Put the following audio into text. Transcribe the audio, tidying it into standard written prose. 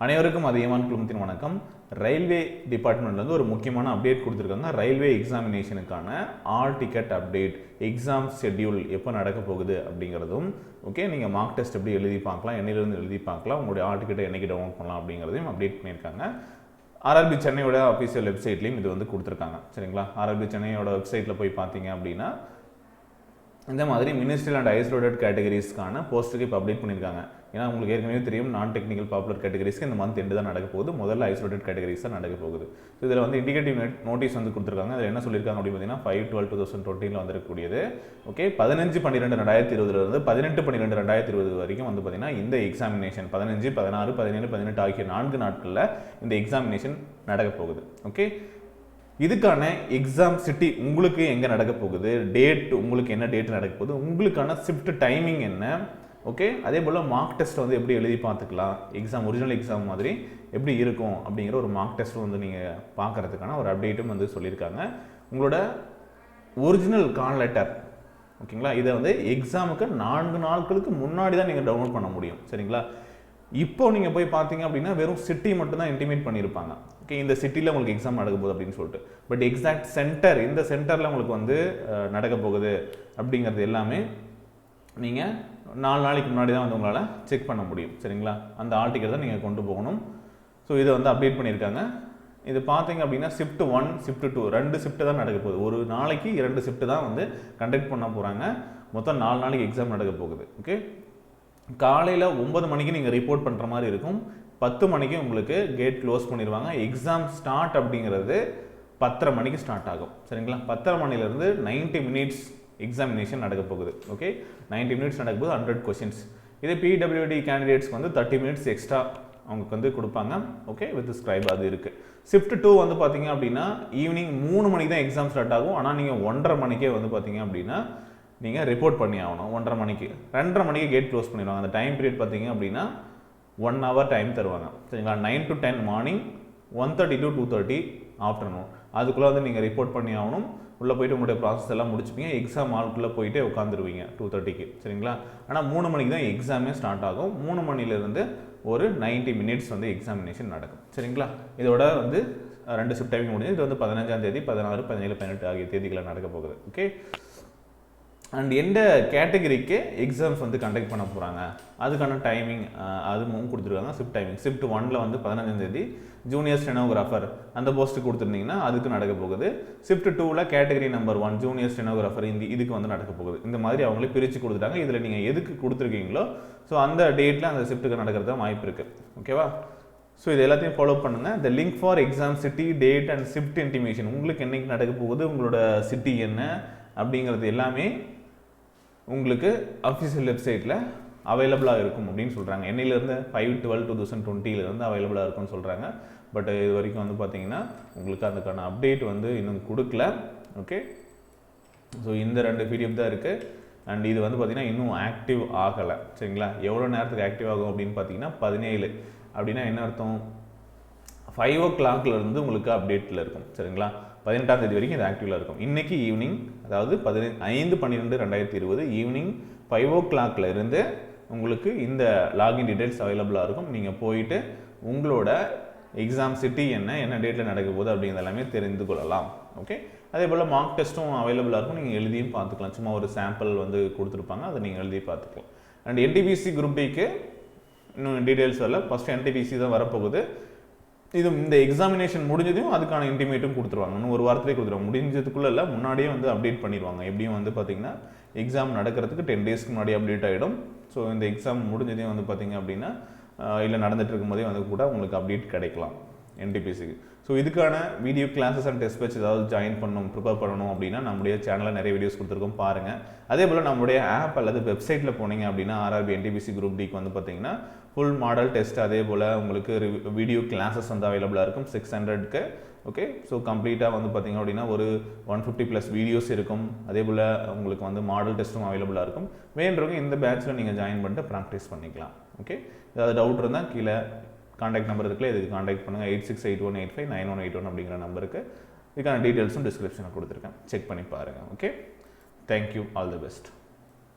அனைவருக்கும் அதியமான் குழுமத்தின் வணக்கம். ரயில்வே டிபார்ட்மெண்ட்லேருந்து ஒரு முக்கியமான அப்டேட் கொடுத்துருக்காங்க. ரயில்வே எக்ஸாமினேஷனுக்கான hall ticket update, exam schedule எப்போ நடக்க போகுது அப்படிங்கிறதும், ஓகே நீங்கள் மார்க் டெஸ்ட் எப்படி எழுதி பார்க்கலாம், என்னிலிருந்து எழுதி பார்க்கலாம், உங்களுடைய ஆல் டிக்கெட்டை என்னைக்கு டவுன்லோட் பண்ணலாம் அப்படிங்கிறதையும் அப்டேட் பண்ணியிருக்காங்க. ஆர்ஆர்பி சென்னையோட அஃபீஷியல் வெப்சைட்லேயும் இது வந்து கொடுத்துருக்காங்க. சரிங்களா, ஆர்ஆர்பி சென்னையோட வெப்சைட்டில் போய் பார்த்தீங்க அப்படின்னா இந்த மாதிரி மினிஸ்ட்ரியல் அண்ட் ஐசோலேட்டட் கேட்டகரிஸ்க்கான போஸ்ட்டுக்கு இப்போ அப்டேட் பண்ணியிருக்காங்க. ஏன்னா உங்களுக்கு ஏற்கனவே தெரியும், நான் டெக்னிக்கல் பாப்புலர் கேட்டகரிஸ்க்கு இந்த மந்த் எண்டு தான் நடக்க போகுது. முதல்ல ஐசோலேட்டட் கேட்டகரிஸ் தான் நடக்க போகுது. ஸோ இதில் வந்து இண்டிகேட்டிவ் நோட்டீஸ் வந்து கொடுத்துருக்காங்க. அதில் என்ன சொல்லியிருக்காங்க அப்படின்னு பார்த்தீங்கன்னா 5/12/2020 வந்திருக்கக்கூடியது. ஓகே, 15/12/2020 18/12/2020 வரைக்கும் வந்து பார்த்தீங்கன்னா இந்த எக்ஸாமினேஷன் 15, 16, 17, 18 ஆகிய 4 நாட்களில் இந்த எக்ஸாமினேஷன் நடக்க போகுது. ஓகே, இதுக்கான எக்ஸாம் சிட்டி உங்களுக்கு எங்கே நடக்க போகுது, டேட் உங்களுக்கு என்ன டேட் நடக்க போகுது, உங்களுக்கான ஷிஃப்ட் டைமிங் என்ன, ஓகே அதே போல் மார்க் டெஸ்ட் வந்து எப்படி எழுதி பார்த்துக்கலாம், எக்ஸாம் ஒரிஜினல் எக்ஸாம் மாதிரி எப்படி இருக்கும் அப்படிங்கிற ஒரு மார்க் டெஸ்ட் வந்து நீங்கள் பார்க்குறதுக்கான ஒரு அப்டேட்டும் வந்து சொல்லியிருக்காங்க. உங்களோட ஒரிஜினல் கால் லெட்டர், ஓகேங்களா, இதை வந்து எக்ஸாமுக்கு 4 நாட்களுக்கு முன்னாடி தான் நீங்கள் டவுன்லோட் பண்ண முடியும். சரிங்களா, இப்போ நீங்கள் போய் பார்த்தீங்க அப்படின்னா வெறும் சிட்டி மட்டும் தான் இன்டிமேட் பண்ணியிருப்பாங்க. ஓகே, இந்த சிட்டியில் உங்களுக்கு எக்ஸாம் நடக்க போகுது அப்படின்னு சொல்லிட்டு. பட் எக்ஸாக்ட் சென்டர், இந்த சென்டரில் உங்களுக்கு வந்து நடக்க போகுது அப்படிங்கிறது எல்லாமே நீங்கள் 4 நாளைக்கு முன்னாடி தான் வந்து உங்களால் செக் பண்ண முடியும். சரிங்களா, அந்த ஆல் டிக்கெட் தான் நீங்கள் கொண்டு போகணும். ஸோ இதை வந்து அப்டேட் பண்ணியிருக்காங்க. இது பார்த்தீங்க அப்படின்னா ஷிஃப்ட் 1, ஷிஃப்ட் 2 2 ஷிஃப்ட் தான் நடக்க போகுது. ஒரு நாளைக்கு 2 ஷிஃப்ட் தான் வந்து கண்டக்ட் பண்ண போகிறாங்க. மொத்தம் 4 நாளைக்கு எக்ஸாம் நடக்க போகுது. ஓகே, காலையில் 9 மணிக்கு நீங்கள் ரிப்போர்ட் பண்ணுற மாதிரி இருக்கும். 10 மணிக்கு உங்களுக்கு கேட் க்ளோஸ் பண்ணிடுவாங்க. எக்ஸாம் ஸ்டார்ட் அப்படிங்கிறது 10:30 மணிக்கு ஸ்டார்ட் ஆகும். சரிங்களா, 10:30 மணிலேருந்து 90 மினிட்ஸ் எக்ஸாமினேஷன் நடக்க போகுது. ஓகே, 90 மினிட்ஸ் நடக்க போகுது, 100 கொஷின்ஸ். இதே பிடபிள்யூடி கேண்டிடேட்ஸ்க்கு வந்து 30 மினிட்ஸ் எக்ஸ்ட்ரா அவங்களுக்கு வந்து கொடுப்பாங்க. ஓகே, வித் ஸ்கிரைப் அது இருக்குது. ஷிஃப்ட் 2 வந்து பார்த்தீங்க அப்படின்னா ஈவினிங் 3 மணிக்கு தான் எக்ஸாம் ஸ்டார்ட் ஆகும். ஆனால் நீங்கள் 1:30 மணிக்கே வந்து பார்த்தீங்க அப்படின்னா நீங்கள் ரிப்போர்ட் பண்ணி ஆகணும். 1:30 மணிக்கு 2:30 மணிக்கு கேட் க்ளோஸ் பண்ணிடுவாங்க. அந்த டைம் பீரியட் பார்த்தீங்க அப்படின்னா 1 ஹவர் டைம் தருவாங்க. சரிங்களா, 9 to 10 மார்னிங், 1:30 to 2:30 ஆஃப்டர்நூன். அதுக்குள்ளே வந்து நீங்கள் ரிப்போர்ட் பண்ணி ஆகணும். உள்ளே போய்ட்டு உங்களுடைய ப்ராசஸ் எல்லாம் முடிச்சுப்பீங்க. எக்ஸாம் ஹாலுக்குள்ளே போயிட்டு உட்காந்துருவீங்க 2:30க்கு. சரிங்களா, ஆனால் 3 மணிக்கு தான் எக்ஸாமே ஸ்டார்ட் ஆகும். 3 மணிலேருந்து ஒரு 90 மினிட்ஸ் வந்து எக்ஸாமினேஷன் நடக்கும். சரிங்களா, இதோட வந்து 2 ஷிஃப்ட் டைமிங் முடிஞ்சு. இது வந்து 15ஆம் தேதி, 16, 17, 18 ஆகிய தேதிகளை நடக்க போகுது. ஓகே, அண்ட் எந்த கேட்டகரிக்கு எக்ஸாம்ஸ் வந்து கண்டக்ட் பண்ண போகிறாங்க அதுக்கான டைமிங் அதுவும் கொடுத்துருக்காங்க. ஷிஃப்ட் டைமிங் ஷிஃப்ட் 1 வந்து 15ஆம் தேதி ஜூனியர் ஸ்டெனோகிராஃபர் அந்த போஸ்ட்டு கொடுத்துருந்தீங்கன்னா அதுக்கு நடக்க போகுது. Shift 2 category number 1 junior stenographer இதுக்கு வந்து நடக்க போகுது. இந்த மாதிரி அவங்களே பிரித்து கொடுத்துட்டாங்க. இதில் நீங்கள் எதுக்கு கொடுத்துருக்கீங்களோ ஸோ அந்த டேட்டில் அந்த ஷிஃப்ட்டுக்கு நடக்கிறது வாய்ப்பு இருக்குது. ஓகேவா, ஸோ இது எல்லாத்தையும் ஃபாலோ பண்ணுங்கள். இந்த link for exam city, date and shift intimation, உங்களுக்கு என்னைக்கு நடக்க போகுது, உங்களோட சிட்டி என்ன அப்படிங்கிறது எல்லாமே உங்களுக்கு அஃபிஷியல் வெப்சைட்டில் அவைலபிளாக இருக்கும் அப்படின்னு சொல்கிறாங்க. என்னையிலேருந்து 5/12/2020 அவைலபிளாக இருக்கும்னு சொல்கிறாங்க. பட் இது வரைக்கும் வந்து பார்த்தீங்கன்னா உங்களுக்கு அதுக்கான அப்டேட் வந்து இன்னும் கொடுக்கல. ஓகே, ஸோ இந்த 2 PDF தான் இருக்குது. அண்ட் இது வந்து பார்த்திங்கன்னா இன்னும் ஆக்டிவ் ஆகலை. சரிங்களா, எவ்வளோ நேரத்துக்கு ஆக்டிவ் ஆகும் அப்படின்னு பார்த்தீங்கன்னா 17 அப்படின்னா என்ன அர்த்தம், 5 o'clock இருந்து உங்களுக்கு அப்டேட்டில் இருக்கும். சரிங்களா, 18ஆம் தேதி வரைக்கும் இது ஆக்டிவில் இருக்கும். இன்றைக்கி ஈவினிங், அதாவது 5/12/2020 ஈவினிங் 5 o'clock இருந்து உங்களுக்கு இந்த லாகின் டீடைல்ஸ் அவைலபிளாக இருக்கும். நீங்கள் போயிட்டு உங்களோட எக்ஸாம் சிட்டி என்ன டேட்டில் நடக்க போகுது அப்படிங்கிறது எல்லாமே தெரிந்து கொள்ளலாம். ஓகே, அதே போல் மார்க் டெஸ்ட்டும் அவைலபிளாக இருக்கும். நீங்கள் எழுதியும் பார்த்துக்கலாம். சும்மா ஒரு சாம்பிள் வந்து கொடுத்துருப்பாங்க, அதை நீங்கள் எழுதி பார்த்துக்கலாம். அண்ட் NTPC குரூப் டிக்கு இன்னும் டீடைல்ஸ் வரல. ஃபஸ்ட்டு NTPC தான் வரப்போகுது. இது இந்த எக்ஸாமினேஷன் முடிஞ்சதையும் அதுக்கான இன்டிமேட்டும் கொடுத்துருவாங்க. இன்னும் ஒரு வாரத்திலே கொடுத்துருவாங்க. முடிஞ்சதுக்குள்ளே இல்லை, முன்னாடியே வந்து அப்டேட் பண்ணிடுவாங்க. எப்படியும் வந்து பார்த்திங்கன்னா எக்ஸாம் நடக்கிறதுக்கு 10 டேஸ்க்கு முன்னாடி அப்டேட் ஆகிடும். ஸோ இந்த எக்ஸாம் முடிஞ்சதையும் வந்து பார்த்திங்க அப்படின்னா இல்லை நடந்துட்டு இருக்கும்போதே வந்து கூட உங்களுக்கு அப்டேட் கிடைக்கலாம் NTPCக்கு. ஸோ இதுக்கான video classes and test batch ஏதாவது ஜாயின் பண்ணணும், ப்ரிப்பேர் பண்ணணும் அப்படின்னா நம்முடைய சேனலில் நிறைய வீடியோஸ் கொடுத்துருக்கோம், பாருங்கள். அதே போல் நம்முடைய ஆப் அல்லது வெப்சைட்டில் போனீங்க அப்படின்னா RRB NTPC குரூப் டிக்கு வந்து பார்த்தீங்கன்னா ஃபுல் மாடல் டெஸ்ட், அதே போல் உங்களுக்கு வீடியோ கிளாஸஸ் வந்து அவைலபிளாக இருக்கும் 600க்கு. ஓகே, ஸோ கம்ப்ளீட்டாக வந்து பார்த்திங்க அப்படின்னா ஒரு 150+ வீடியோஸ் இருக்கும். அதே போல் உங்களுக்கு வந்து மாடல் டெஸ்ட்டும் அவைலபிளாக இருக்கும். வேண்டவங்க இந்த பேட்சில் நீங்கள் ஜாயின் பண்ணிட்டு ப்ராக்டிஸ் பண்ணிக்கலாம். ஓகே, ஏதாவது டவுட் இருந்தால் கீழே கான்டாக்ட் நம்பர் இருக்குல்ல, இதுக்கு கான்டாக்ட் பண்ணுங்கள். 8681859181 அப்படிங்கிற நம்பருக்கு. இதுக்கான டீட்டெயில்ஸும் டிஸ்கிரிப்ஷனில் கொடுத்துருக்கேன், செக் பண்ணி பாருங்கள். Okay, thank you, all the best.